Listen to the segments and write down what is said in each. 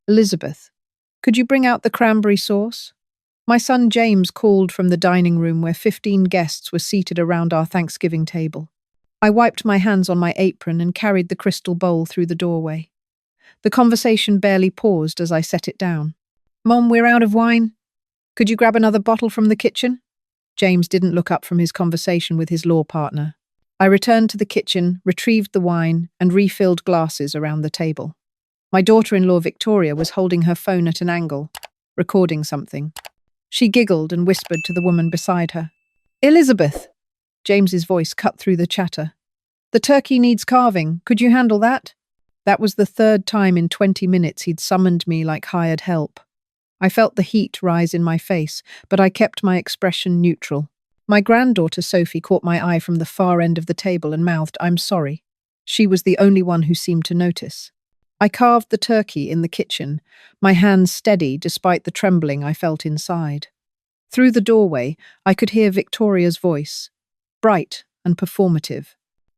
Elizabeth, could you bring out the cranberry sauce? My son James called from the dining room where 15 guests were seated around our Thanksgiving table. I wiped my hands on my apron and carried the crystal bowl through the doorway. The conversation barely paused as I set it down. Mom, we're out of wine. Could you grab another bottle from the kitchen? James didn't look up from his conversation with his law partner. I returned to the kitchen, retrieved the wine, and refilled glasses around the table. My daughter-in-law Victoria was holding her phone at an angle, recording something. She giggled and whispered to the woman beside her. Elizabeth! James's voice cut through the chatter. The turkey needs carving. Could you handle that? That was the third time in 20 minutes he'd summoned me like hired help. I felt the heat rise in my face, but I kept my expression neutral. My granddaughter Sophie caught my eye from the far end of the table and mouthed, I'm sorry. She was the only one who seemed to notice. I carved the turkey in the kitchen, my hands steady despite the trembling I felt inside. Through the doorway, I could hear Victoria's voice, bright and performative.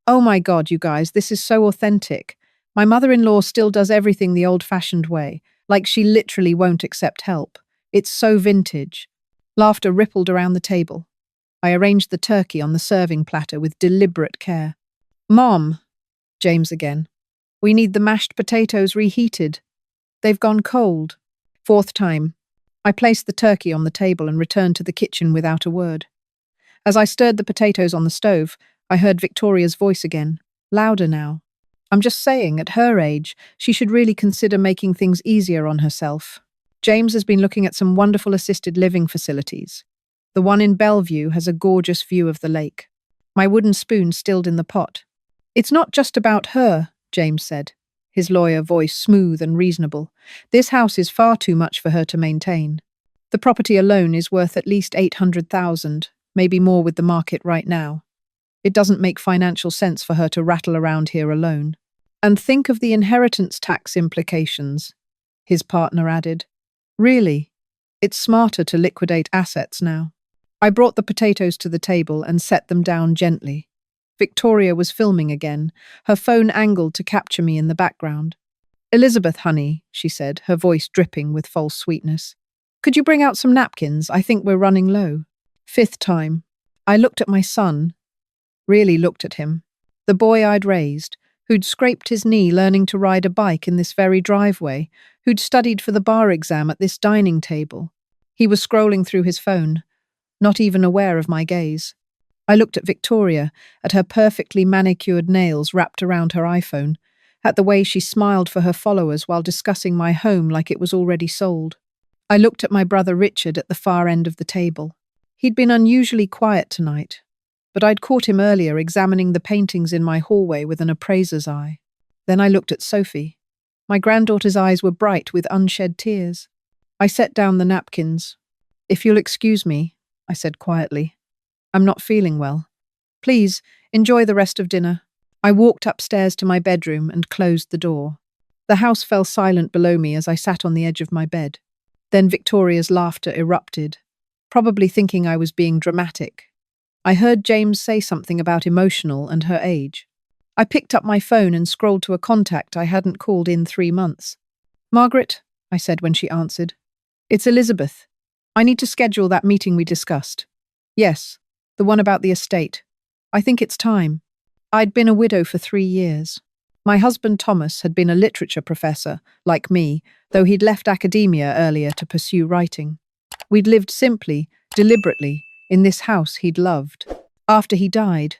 Oh my God, you guys, this is so authentic. My mother-in-law still does everything the old-fashioned way, like she literally won't accept help. It's so vintage. Laughter rippled around the table. I arranged the turkey on the serving platter with deliberate care. Mom, James again. We need the mashed potatoes reheated. They've gone cold. Fourth time. I placed the turkey on the table and returned to the kitchen without a word. As I stirred the potatoes on the stove, I heard Victoria's voice again, louder now. I'm just saying, at her age, she should really consider making things easier on herself. James has been looking at some wonderful assisted living facilities. The one in Bellevue has a gorgeous view of the lake. My wooden spoon stilled in the pot. It's not just about her, James said, his lawyer voice smooth and reasonable. This house is far too much for her to maintain. The property alone is worth at least $800,000, maybe more with the market right now. It doesn't make financial sense for her to rattle around here alone. And think of the inheritance tax implications, his partner added. Really, it's smarter to liquidate assets now. I brought the potatoes to the table and set them down gently. Victoria was filming again, her phone angled to capture me in the background. Elizabeth, honey, she said, her voice dripping with false sweetness. Could you bring out some napkins? I think we're running low. Fifth time. I looked at my son, really looked at him. The boy I'd raised, who'd scraped his knee learning to ride a bike in this very driveway, who'd studied for the bar exam at this dining table. He was scrolling through his phone, not even aware of my gaze. I looked at Victoria, at her perfectly manicured nails wrapped around her iPhone, at the way she smiled for her followers while discussing my home like it was already sold. I looked at my brother Richard at the far end of the table. He'd been unusually quiet tonight, but I'd caught him earlier examining the paintings in my hallway with an appraiser's eye. Then I looked at Sophie. My granddaughter's eyes were bright with unshed tears. I set down the napkins. If you'll excuse me, I said quietly. I'm not feeling well. Please, enjoy the rest of dinner. I walked upstairs to my bedroom and closed the door. The house fell silent below me as I sat on the edge of my bed. Then Victoria's laughter erupted, probably thinking I was being dramatic. I heard James say something about emotional and her age. I picked up my phone and scrolled to a contact I hadn't called in 3 months. Margaret, I said when she answered. It's Elizabeth. I need to schedule that meeting we discussed. Yes, the one about the estate. I think it's time. I'd been a widow for 3 years. My husband Thomas had been a literature professor, like me, though he'd left academia earlier to pursue writing. We'd lived simply, deliberately, in this house he'd loved. After he died,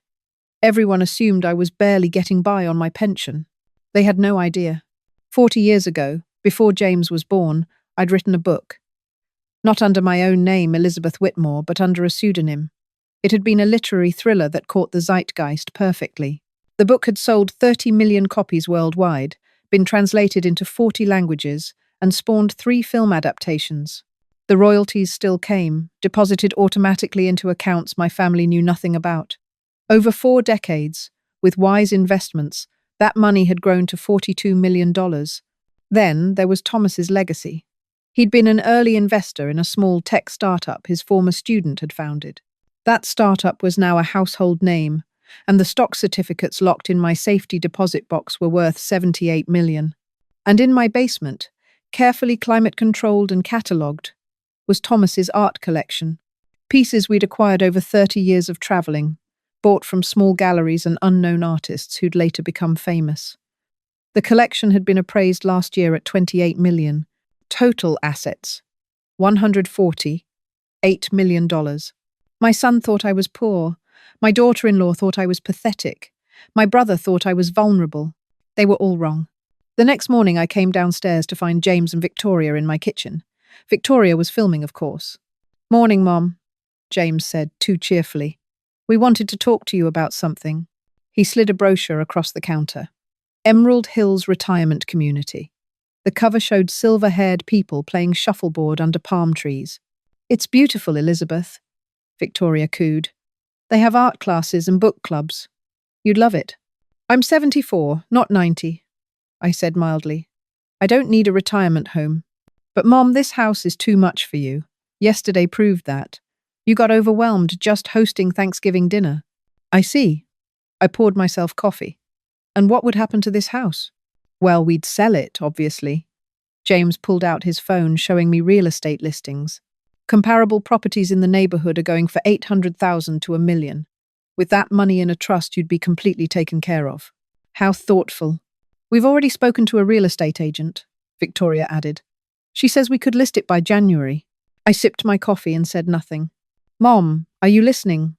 everyone assumed I was barely getting by on my pension. They had no idea. 40 years ago, before James was born, I'd written a book. Not under my own name, Elizabeth Whitmore, but under a pseudonym. It had been a literary thriller that caught the zeitgeist perfectly. The book had sold 30 million copies worldwide, been translated into 40 languages, and spawned 3 film adaptations. The royalties still came, deposited automatically into accounts my family knew nothing about. Over 4 decades, with wise investments, that money had grown to $42 million. Then there was Thomas's legacy. He'd been an early investor in a small tech startup his former student had founded. That startup was now a household name, and the stock certificates locked in my safety deposit box were worth $78 million. And in my basement, Carefully climate-controlled and catalogued was Thomas's art collection. Pieces we'd acquired over 30 years of travelling, bought from small galleries and unknown artists who'd later become famous. The collection had been appraised last year at $28 million. Total assets, $148 million. My son thought I was poor. My daughter-in-law thought I was pathetic. My brother thought I was vulnerable. They were all wrong. The next morning I came downstairs to find James and Victoria in my kitchen. Victoria was filming, of course. "Morning, Mom," James said, too cheerfully. "We wanted to talk to you about something." He slid a brochure across the counter. Emerald Hills Retirement Community. The cover showed silver-haired people playing shuffleboard under palm trees. "It's beautiful, Elizabeth," Victoria cooed. "They have art classes and book clubs. You'd love it." "I'm 74, not 90, I said mildly. "I don't need a retirement home." "But Mom, this house is too much for you. Yesterday proved that. You got overwhelmed just hosting Thanksgiving dinner." "I see." I poured myself coffee. "And what would happen to this house?" "Well, we'd sell it, obviously." James pulled out his phone, showing me real estate listings. "Comparable properties in the neighborhood are going for $800,000 to $1 million. With that money in a trust, you'd be completely taken care of." "How thoughtful." "We've already spoken to a real estate agent," Victoria added. "She says we could list it by January." I sipped my coffee and said nothing. "Mom, are you listening?"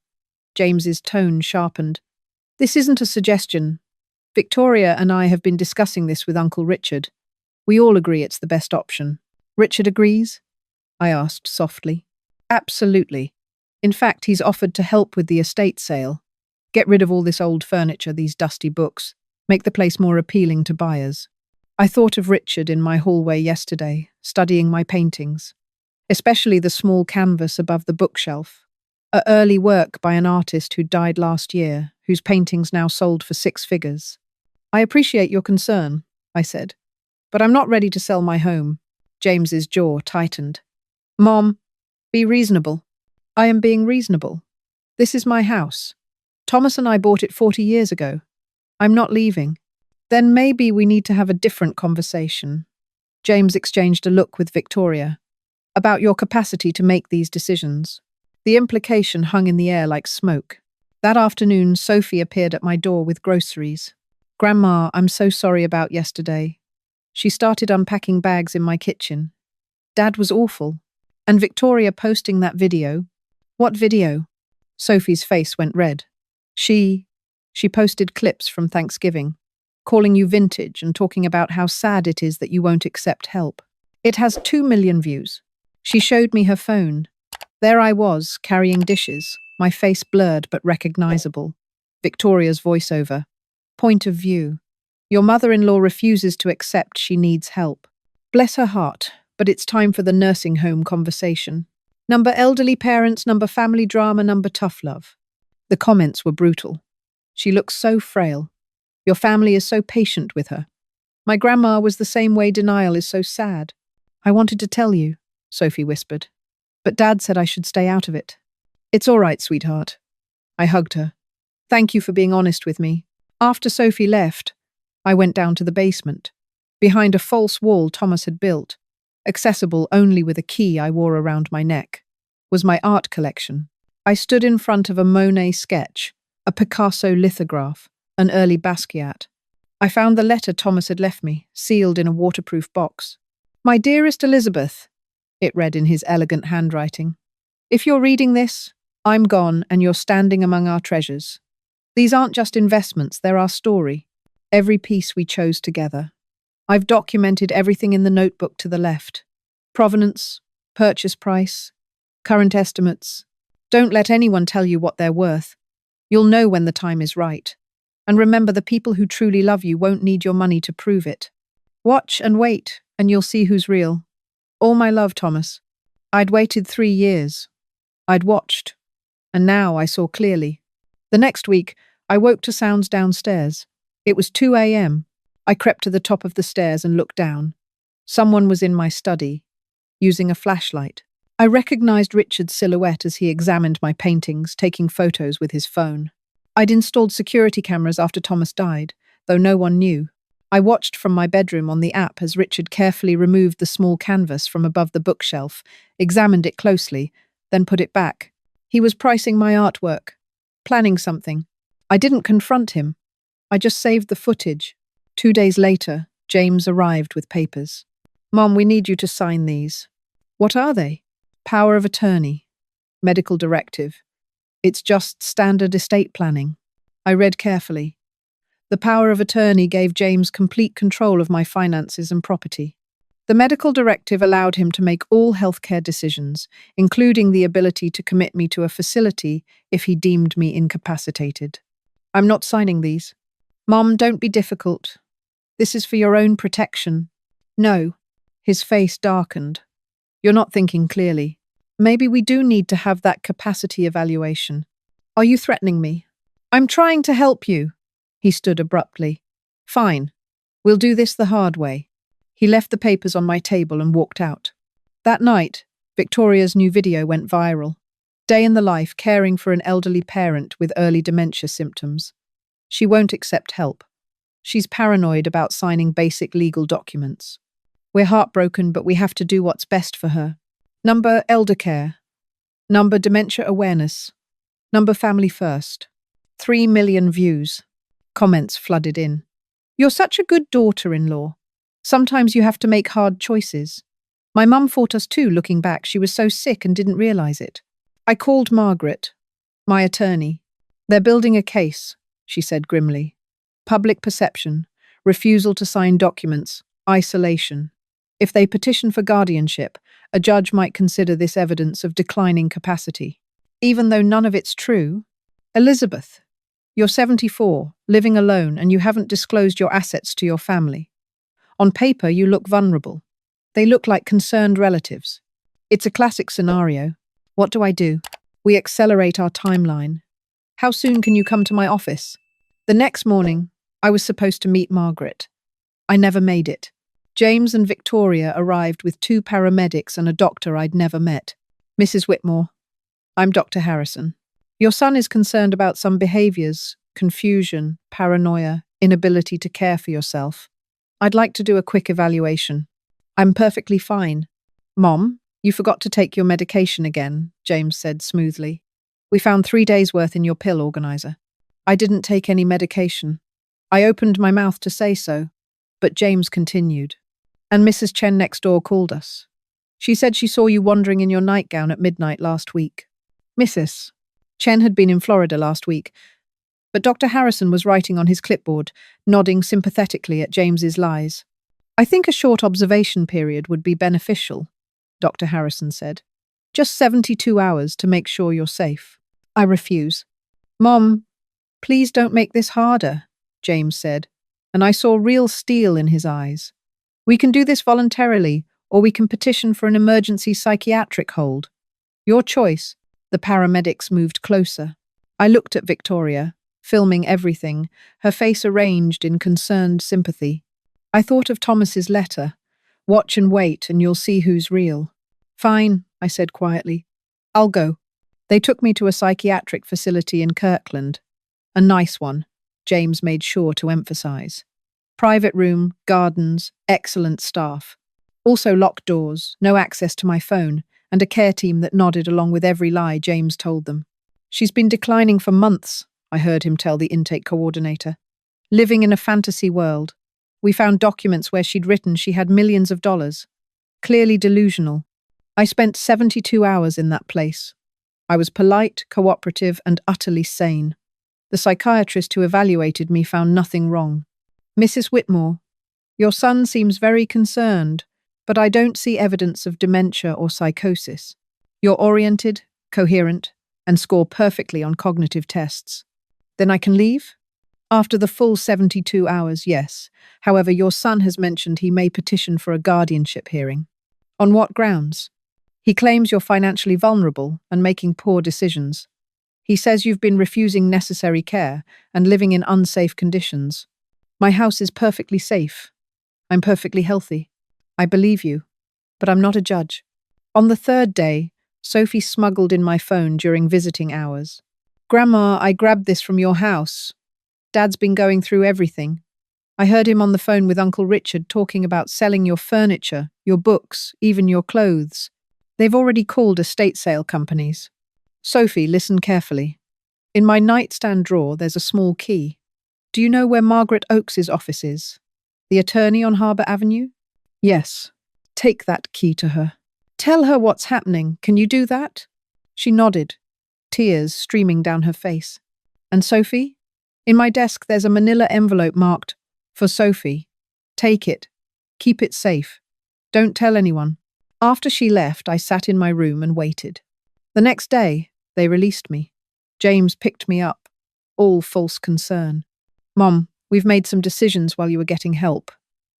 James's tone sharpened. "This isn't a suggestion. Victoria and I have been discussing this with Uncle Richard. We all agree it's the best option." "Richard agrees?" I asked softly. "Absolutely. In fact, he's offered to help with the estate sale. Get rid of all this old furniture, these dusty books, make the place more appealing to buyers." I thought of Richard in my hallway yesterday, studying my paintings, especially the small canvas above the bookshelf. A early work by an artist who died last year, whose paintings now sold for 6 figures. "I appreciate your concern," I said, "but I'm not ready to sell my home." James's jaw tightened. "Mom, be reasonable." "I am being reasonable. This is my house. Thomas and I bought it 40 years ago. I'm not leaving." "Then maybe we need to have a different conversation." James exchanged a look with Victoria. "About your capacity to make these decisions." The implication hung in the air like smoke. That afternoon, Sophie appeared at my door with groceries. "Grandma, I'm so sorry about yesterday." She started unpacking bags in my kitchen. "Dad was awful. And Victoria posting that video." "What video?" Sophie's face went red. She posted clips from Thanksgiving, calling you vintage and talking about how sad it is that you won't accept help. It has 2 million views. She showed me her phone. There I was, carrying dishes, my face blurred but recognizable. Victoria's voiceover. "Point of view. Your mother-in-law refuses to accept she needs help. Bless her heart, but it's time for the nursing home conversation. Number elderly parents, number family drama, number tough love." The comments were brutal. "She looks so frail. Your family is so patient with her. My grandma was the same way. Denial is so sad." "I wanted to tell you," Sophie whispered. "But Dad said I should stay out of it." "It's all right, sweetheart." I hugged her. "Thank you for being honest with me." After Sophie left, I went down to the basement. Behind a false wall Thomas had built, accessible only with a key I wore around my neck, was my art collection. I stood in front of a Monet sketch, a Picasso lithograph, an early Basquiat. I found the letter Thomas had left me, sealed in a waterproof box. "My dearest Elizabeth," it read in his elegant handwriting. "If you're reading this, I'm gone and you're standing among our treasures. These aren't just investments, they're our story. Every piece we chose together. I've documented everything in the notebook to the left. Provenance, purchase price, current estimates. Don't let anyone tell you what they're worth. You'll know when the time is right. And remember, the people who truly love you won't need your money to prove it. Watch and wait, and you'll see who's real. All my love, Thomas." I'd waited 3 years. I'd watched. And now I saw clearly. The next week, I woke to sounds downstairs. It was 2 a.m. I crept to the top of the stairs and looked down. Someone was in my study, using a flashlight. I recognized Richard's silhouette as he examined my paintings, taking photos with his phone. I'd installed security cameras after Thomas died, though no one knew. I watched from my bedroom on the app as Richard carefully removed the small canvas from above the bookshelf, examined it closely, then put it back. He was pricing my artwork, planning something. I didn't confront him. I just saved the footage. 2 days later, James arrived with papers. Mom, we need you to sign these. What are they? Power of attorney. Medical directive. It's just standard estate planning. I read carefully. The power of attorney gave James complete control of my finances and property. The medical directive allowed him to make all healthcare decisions, including the ability to commit me to a facility if he deemed me incapacitated. I'm not signing these. Mom, don't be difficult. This is for your own protection. No. His face darkened. You're not thinking clearly. Maybe we do need to have that capacity evaluation. Are you threatening me? I'm trying to help you. He stood abruptly. Fine. We'll do this the hard way. He left the papers on my table and walked out. That night, Victoria's new video went viral. Day in the life caring for an elderly parent with early dementia symptoms. She won't accept help. She's paranoid about signing basic legal documents. We're heartbroken, but we have to do what's best for her. Number elder care. Number dementia awareness. Number family first. 3 million views. Comments flooded in. You're such a good daughter-in-law. Sometimes you have to make hard choices. My mum fought us too, looking back. She was so sick and didn't realize it. I called Margaret, my attorney. They're building a case, she said grimly. Public perception, refusal to sign documents, isolation. If they petition for guardianship, a judge might consider this evidence of declining capacity. Even though none of it's true, Elizabeth, you're 74, living alone, and you haven't disclosed your assets to your family. On paper, you look vulnerable. They look like concerned relatives. It's a classic scenario. What do I do? We accelerate our timeline. How soon can you come to my office? The next morning, I was supposed to meet Margaret. I never made it. James and Victoria arrived with 2 paramedics and a doctor I'd never met. Mrs. Whitmore, I'm Dr. Harrison. Your son is concerned about some behaviors, confusion, paranoia, inability to care for yourself. I'd like to do a quick evaluation. I'm perfectly fine. Mom, you forgot to take your medication again, James said smoothly. We found 3 days' worth in your pill organizer. I didn't take any medication. I opened my mouth to say so, but James continued. And Mrs. Chen next door called us. She said she saw you wandering in your nightgown at midnight last week. Mrs. Chen had been in Florida last week, but Dr. Harrison was writing on his clipboard, nodding sympathetically at James's lies. I think a short observation period would be beneficial, Dr. Harrison said. Just 72 hours to make sure you're safe. I refuse. Mom, please don't make this harder, James said, and I saw real steel in his eyes. We can do this voluntarily, or we can petition for an emergency psychiatric hold. Your choice. The paramedics moved closer. I looked at Victoria, filming everything, her face arranged in concerned sympathy. I thought of Thomas's letter. Watch and wait, and you'll see who's real. Fine, I said quietly. I'll go. They took me to a psychiatric facility in Kirkland. A nice one, James made sure to emphasize. Private room, gardens, excellent staff. Also locked doors, no access to my phone, and a care team that nodded along with every lie James told them. She's been declining for months, I heard him tell the intake coordinator. Living in a fantasy world. We found documents where she'd written she had millions of dollars. Clearly delusional. I spent 72 hours in that place. I was polite, cooperative, and utterly sane. The psychiatrist who evaluated me found nothing wrong. Mrs. Whitmore, your son seems very concerned, but I don't see evidence of dementia or psychosis. You're oriented, coherent, and score perfectly on cognitive tests. Then I can leave? After the full 72 hours, yes. However, your son has mentioned he may petition for a guardianship hearing. On what grounds? He claims you're financially vulnerable and making poor decisions. He says you've been refusing necessary care and living in unsafe conditions. My house is perfectly safe. I'm perfectly healthy. I believe you, but I'm not a judge. On the 3rd day, Sophie smuggled in my phone during visiting hours. Grandma, I grabbed this from your house. Dad's been going through everything. I heard him on the phone with Uncle Richard talking about selling your furniture, your books, even your clothes. They've already called estate sale companies. Sophie, listen carefully. In my nightstand drawer, there's a small key. Do you know where Margaret Oakes's office is? The attorney on Harbour Avenue? Yes. Take that key to her. Tell her what's happening. Can you do that? She nodded, tears streaming down her face. And Sophie? In my desk, there's a manila envelope marked, "For Sophie." Take it. Keep it safe. Don't tell anyone. After she left, I sat in my room and waited. The next day, they released me. James picked me up, all false concern. Mom, we've made some decisions while you were getting help.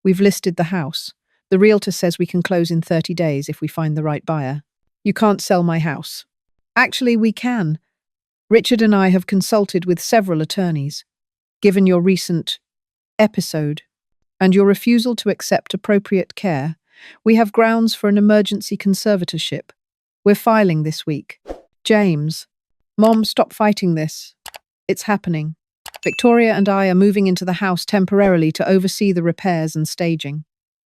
We've listed the house. The realtor says we can close in 30 days if we find the right buyer. You can't sell my house. Actually, we can. Richard and I have consulted with several attorneys. Given your recent episode and your refusal to accept appropriate care, we have grounds for an emergency conservatorship. We're filing this week. James, Mom, stop fighting this. It's happening. Victoria and I are moving into the house temporarily to oversee the repairs and staging.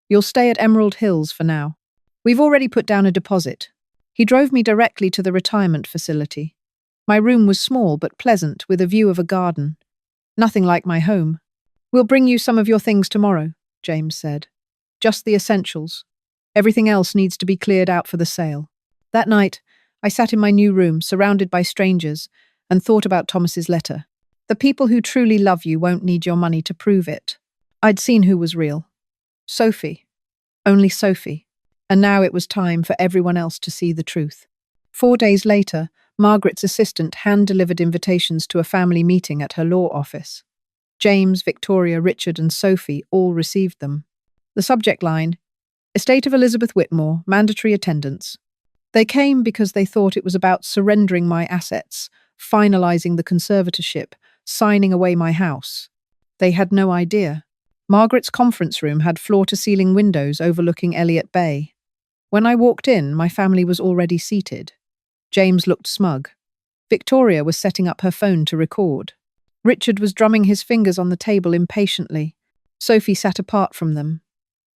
You'll stay at Emerald Hills for now. We've already put down a deposit. He drove me directly to the retirement facility. My room was small but pleasant, with a view of a garden. Nothing like my home. We'll bring you some of your things tomorrow, James said. Just the essentials. Everything else needs to be cleared out for the sale. That night, I sat in my new room, surrounded by strangers, and thought about Thomas's letter. The people who truly love you won't need your money to prove it. I'd seen who was real. Sophie. Only Sophie. And now it was time for everyone else to see the truth. 4 days later, Margaret's assistant hand-delivered invitations to a family meeting at her law office. James, Victoria, Richard, and Sophie all received them. The subject line, Estate of Elizabeth Whitmore, mandatory attendance. They came because they thought it was about surrendering my assets, finalizing the conservatorship, signing away my house. They had no idea. Margaret's conference room had floor-to-ceiling windows overlooking Elliott Bay. When I walked in, my family was already seated. James looked smug. Victoria was setting up her phone to record. Richard was drumming his fingers on the table impatiently. Sophie sat apart from them,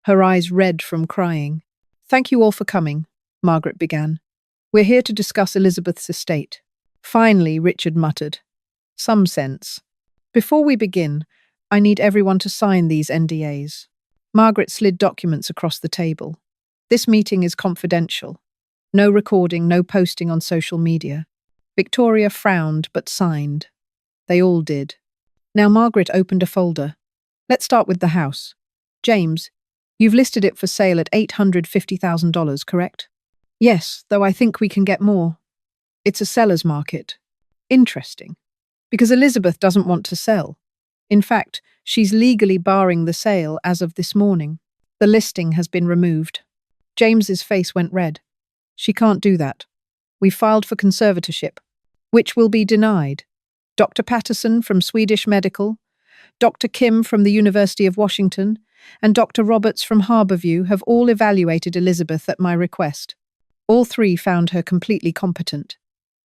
her eyes red from crying. Thank you all for coming, Margaret began. We're here to discuss Elizabeth's estate. Finally, Richard muttered. Some sense. Before we begin, I need everyone to sign these NDAs. Margaret slid documents across the table. This meeting is confidential. No recording, no posting on social media. Victoria frowned but signed. They all did. Now Margaret opened a folder. Let's start with the house. James, you've listed it for sale at $850,000, correct? Yes, though I think we can get more. It's a seller's market. Interesting. Because Elizabeth doesn't want to sell. In fact, she's legally barring the sale as of this morning. The listing has been removed. James's face went red. She can't do that. We filed for conservatorship, which will be denied. Dr. Patterson from Swedish Medical, Dr. Kim from the University of Washington, and Dr. Roberts from Harborview have all evaluated Elizabeth at my request. All three found her completely competent.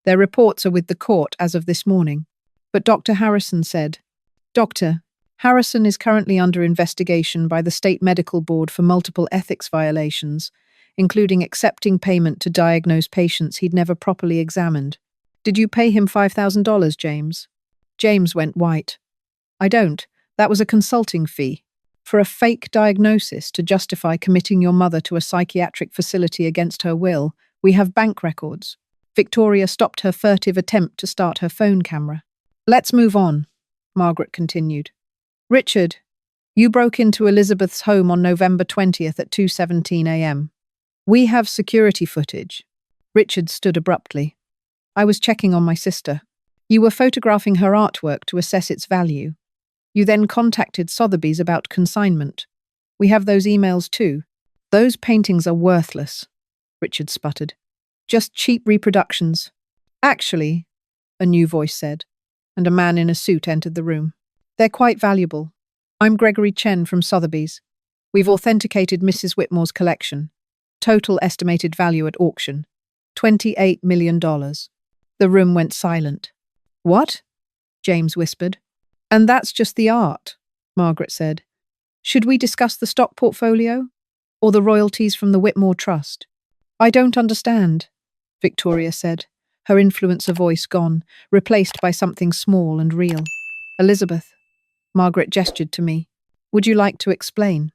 Their reports are with the court as of this morning. But Dr. Harrison said, Dr. Harrison is currently under investigation by the State Medical Board for multiple ethics violations, including accepting payment to diagnose patients he'd never properly examined. Did you pay him $5,000, James? James went white. I don't. That was a consulting fee. For a fake diagnosis to justify committing your mother to a psychiatric facility against her will, we have bank records. Victoria stopped her furtive attempt to start her phone camera. Let's move on, Margaret continued. Richard, you broke into Elizabeth's home on November 20th at 2:17 a.m. We have security footage. Richard stood abruptly. I was checking on my sister. You were photographing her artwork to assess its value. You then contacted Sotheby's about consignment. We have those emails too. Those paintings are worthless, Richard sputtered. Just cheap reproductions. Actually, a new voice said, and a man in a suit entered the room. They're quite valuable. I'm Gregory Chen from Sotheby's. We've authenticated Mrs. Whitmore's collection. Total estimated value at auction, $28 million. The room went silent. What? James whispered. And that's just the art, Margaret said. Should we discuss the stock portfolio or the royalties from the Whitmore Trust? I don't understand, Victoria said, her influencer voice gone, replaced by something small and real. Elizabeth, Margaret gestured to me. Would you like to explain?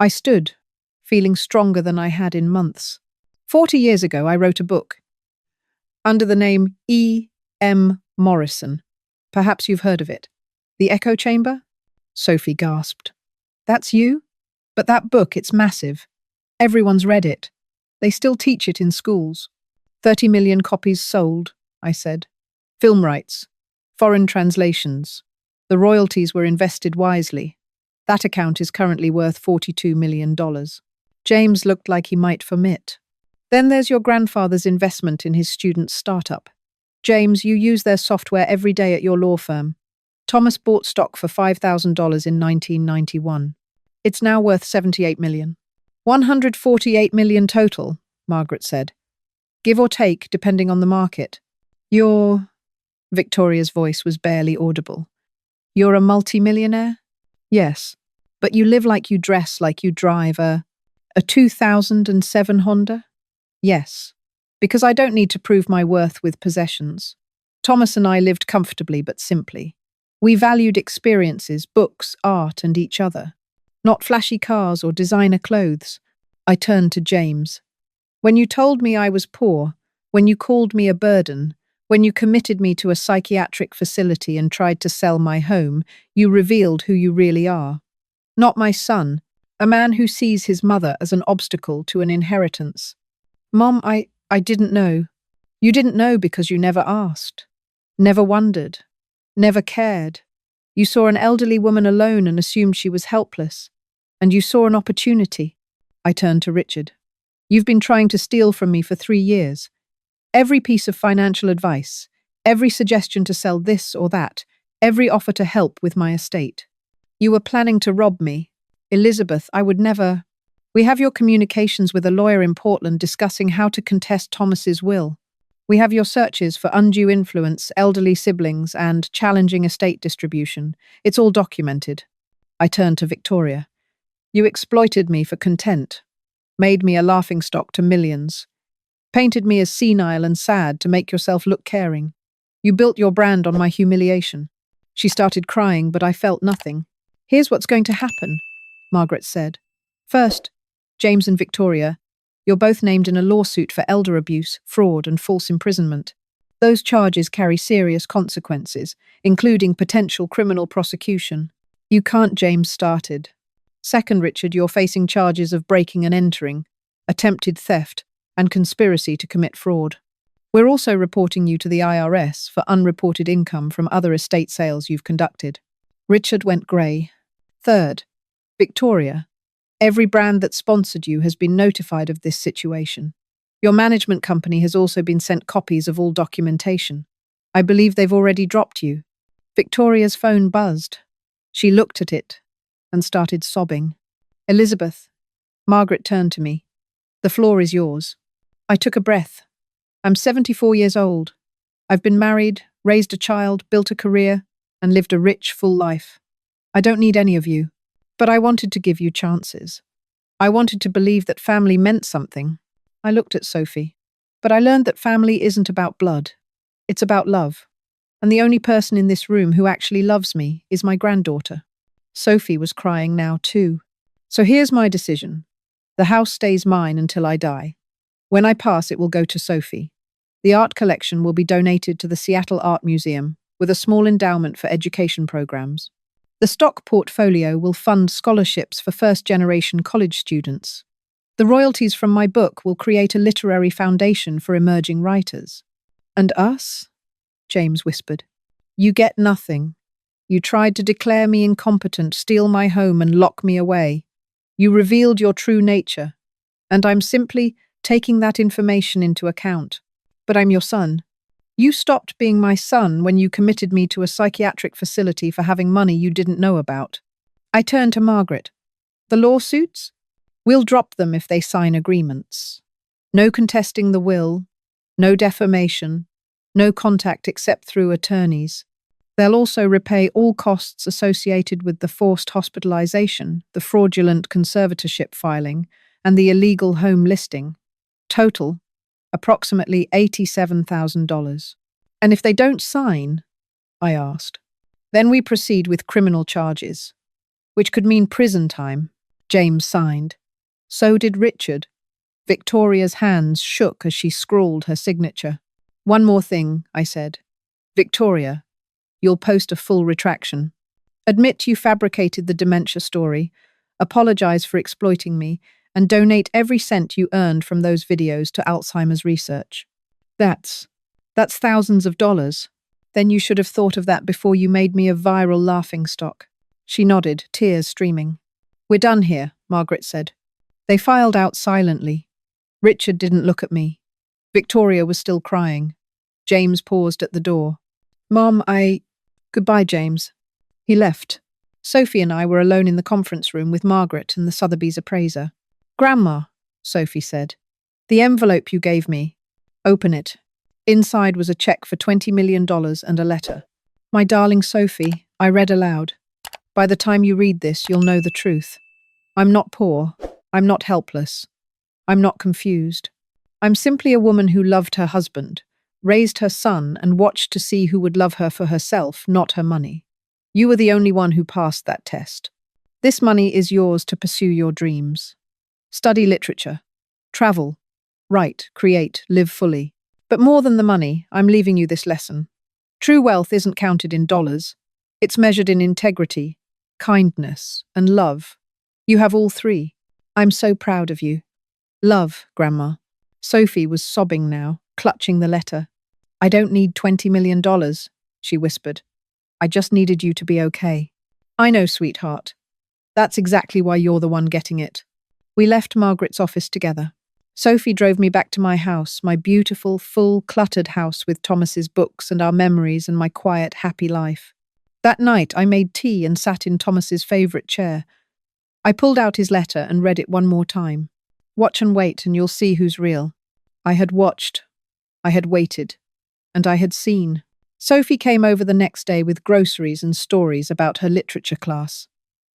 I stood, feeling stronger than I had in months. 40 years ago, I wrote a book under the name E. M. Morrison. Perhaps you've heard of it. The Echo Chamber? Sophie gasped. That's you? But that book, it's massive. Everyone's read it. They still teach it in schools. 30 million copies sold, I said. Film rights, foreign translations. The royalties were invested wisely. That account is currently worth $42 million. James looked like he might vomit. Then there's your grandfather's investment in his student's startup. James, you use their software every day at your law firm. Thomas bought stock for $5,000 in 1991. It's now worth $78 million. $148 million total, Margaret said. Give or take, depending on the market. Victoria's voice was barely audible. You're a multimillionaire? Yes. But you live like you dress like you drive a 2007 Honda? Yes. Because I don't need to prove my worth with possessions. Thomas and I lived comfortably but simply. We valued experiences, books, art, and each other. Not flashy cars or designer clothes. I turned to James. When you told me I was poor, when you called me a burden, when you committed me to a psychiatric facility and tried to sell my home, you revealed who you really are. Not my son, a man who sees his mother as an obstacle to an inheritance. Mom, I didn't know. You didn't know because you never asked. Never wondered. Never cared. You saw an elderly woman alone and assumed she was helpless. And you saw an opportunity. I turned to Richard. You've been trying to steal from me for 3 years. Every piece of financial advice, every suggestion to sell this or that, every offer to help with my estate. You were planning to rob me. Elizabeth, I would never. We have your communications with a lawyer in Portland discussing how to contest Thomas's will. We have your searches for undue influence, elderly siblings, and challenging estate distribution. It's all documented. I turned to Victoria. You exploited me for content, made me a laughingstock to millions, painted me as senile and sad to make yourself look caring. You built your brand on my humiliation. She started crying, but I felt nothing. Here's what's going to happen, Margaret said. First, James and Victoria, you're both named in a lawsuit for elder abuse, fraud, and false imprisonment. Those charges carry serious consequences, including potential criminal prosecution. You can't, James started. Second, Richard, you're facing charges of breaking and entering, attempted theft, and conspiracy to commit fraud. We're also reporting you to the IRS for unreported income from other estate sales you've conducted. Richard went grey. Third, Victoria, every brand that sponsored you has been notified of this situation. Your management company has also been sent copies of all documentation. I believe they've already dropped you. Victoria's phone buzzed. She looked at it and started sobbing. Elizabeth, Margaret turned to me. The floor is yours. I took a breath. I'm 74 years old. I've been married, raised a child, built a career, and lived a rich, full life. I don't need any of you, but I wanted to give you chances. I wanted to believe that family meant something. I looked at Sophie, but I learned that family isn't about blood. It's about love. And the only person in this room who actually loves me is my granddaughter. Sophie was crying now too. So here's my decision. The house stays mine until I die. When I pass, it will go to Sophie. The art collection will be donated to the Seattle Art Museum with a small endowment for education programs. The stock portfolio will fund scholarships for first-generation college students. The royalties from my book will create a literary foundation for emerging writers. And us? James whispered. You get nothing. You tried to declare me incompetent, steal my home, and lock me away. You revealed your true nature, and I'm simply taking that information into account. But I'm your son. You stopped being my son when you committed me to a psychiatric facility for having money you didn't know about. I turned to Margaret. The lawsuits? We'll drop them if they sign agreements. No contesting the will, no defamation, no contact except through attorneys. They'll also repay all costs associated with the forced hospitalization, the fraudulent conservatorship filing, and the illegal home listing. Total, approximately $87,000. And if they don't sign, I asked, then we proceed with criminal charges, which could mean prison time. James signed. So did Richard. Victoria's hands shook as she scrawled her signature. One more thing, I said. Victoria, you'll post a full retraction. Admit you fabricated the dementia story, apologize for exploiting me, and donate every cent you earned from those videos to Alzheimer's research. That's thousands of dollars. Then you should have thought of that before you made me a viral laughingstock. She nodded, tears streaming. We're done here, Margaret said. They filed out silently. Richard didn't look at me. Victoria was still crying. James paused at the door. Mom, Goodbye, James. He left. Sophie and I were alone in the conference room with Margaret and the Sotheby's appraiser. Grandma, Sophie said. The envelope you gave me. Open it. Inside was a check for $20 million and a letter. My darling Sophie, I read aloud. By the time you read this, you'll know the truth. I'm not poor. I'm not helpless. I'm not confused. I'm simply a woman who loved her husband, raised her son, and watched to see who would love her for herself, not her money. You were the only one who passed that test. This money is yours to pursue your dreams. Study literature. Travel. Write, create, live fully. But more than the money, I'm leaving you this lesson. True wealth isn't counted in dollars. It's measured in integrity, kindness, and love. You have all three. I'm so proud of you. Love, Grandma. Sophie was sobbing now, clutching the letter. I don't need $20 million, she whispered. I just needed you to be okay. I know, sweetheart. That's exactly why you're the one getting it. We left Margaret's office together. Sophie drove me back to my house, my beautiful, full, cluttered house with Thomas's books and our memories and my quiet, happy life. That night, I made tea and sat in Thomas's favourite chair. I pulled out his letter and read it one more time. Watch and wait, and you'll see who's real. I had watched. I had waited. And I had seen. Sophie came over the next day with groceries and stories about her literature class.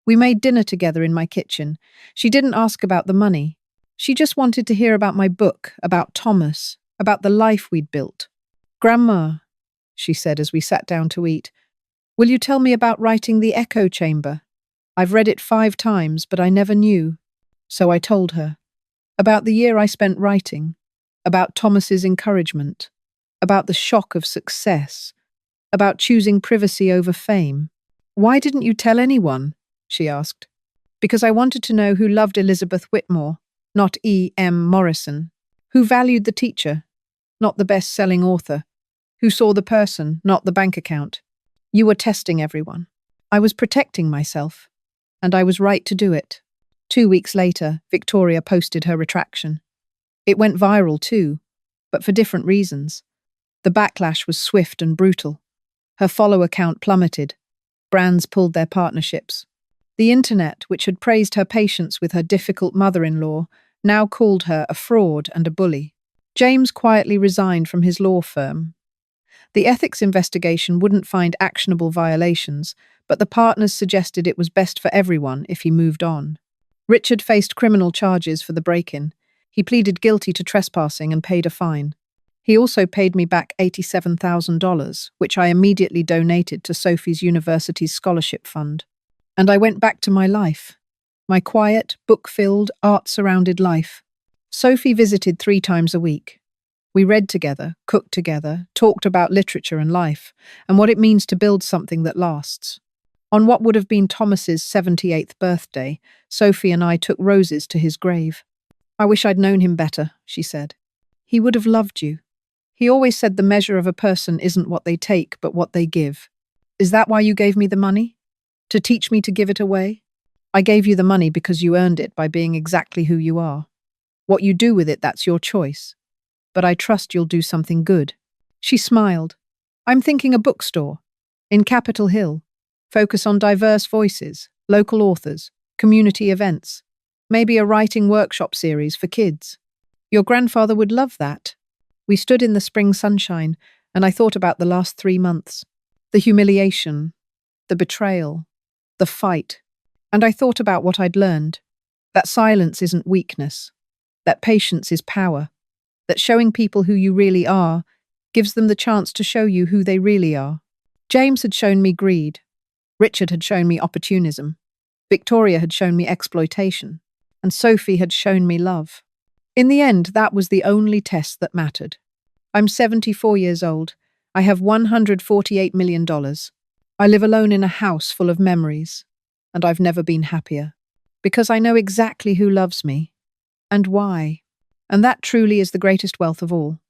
We made dinner together in my kitchen. She didn't ask about the money. She just wanted to hear about my book, about Thomas, about the life we'd built. Grandma, she said as we sat down to eat, will you tell me about writing The Echo Chamber? I've read it 5 times, but I never knew. So I told her. About the year I spent writing. About Thomas's encouragement. About the shock of success. About choosing privacy over fame. Why didn't you tell anyone? She asked. Because I wanted to know who loved Elizabeth Whitmore, not E.M. Morrison. Who valued the teacher, not the best-selling author. Who saw the person, not the bank account. You were testing everyone. I was protecting myself. And I was right to do it. 2 weeks later, Victoria posted her retraction. It went viral too, but for different reasons. The backlash was swift and brutal. Her follower count plummeted. Brands pulled their partnerships. The internet, which had praised her patience with her difficult mother-in-law, now called her a fraud and a bully. James quietly resigned from his law firm. The ethics investigation wouldn't find actionable violations, but the partners suggested it was best for everyone if he moved on. Richard faced criminal charges for the break-in. He pleaded guilty to trespassing and paid a fine. He also paid me back $87,000, which I immediately donated to Sophie's university's scholarship fund. And I went back to my life. My quiet, book-filled, art-surrounded life. Sophie visited 3 times a week. We read together, cooked together, talked about literature and life, and what it means to build something that lasts. On what would have been Thomas's 78th birthday, Sophie and I took roses to his grave. I wish I'd known him better, she said. He would have loved you. He always said the measure of a person isn't what they take, but what they give. Is that why you gave me the money? To teach me to give it away? I gave you the money because you earned it by being exactly who you are. What you do with it, that's your choice. But I trust you'll do something good. She smiled. I'm thinking a bookstore. In Capitol Hill. Focus on diverse voices, local authors, community events. Maybe a writing workshop series for kids. Your grandfather would love that. We stood in the spring sunshine, and I thought about the last 3 months. The humiliation, the betrayal, the fight. And I thought about what I'd learned. That silence isn't weakness. That patience is power. That showing people who you really are gives them the chance to show you who they really are. James had shown me greed. Richard had shown me opportunism. Victoria had shown me exploitation. And Sophie had shown me love. In the end, that was the only test that mattered. I'm 74 years old. I have $148 million. I live alone in a house full of memories. And I've never been happier. Because I know exactly who loves me. And why. And that truly is the greatest wealth of all.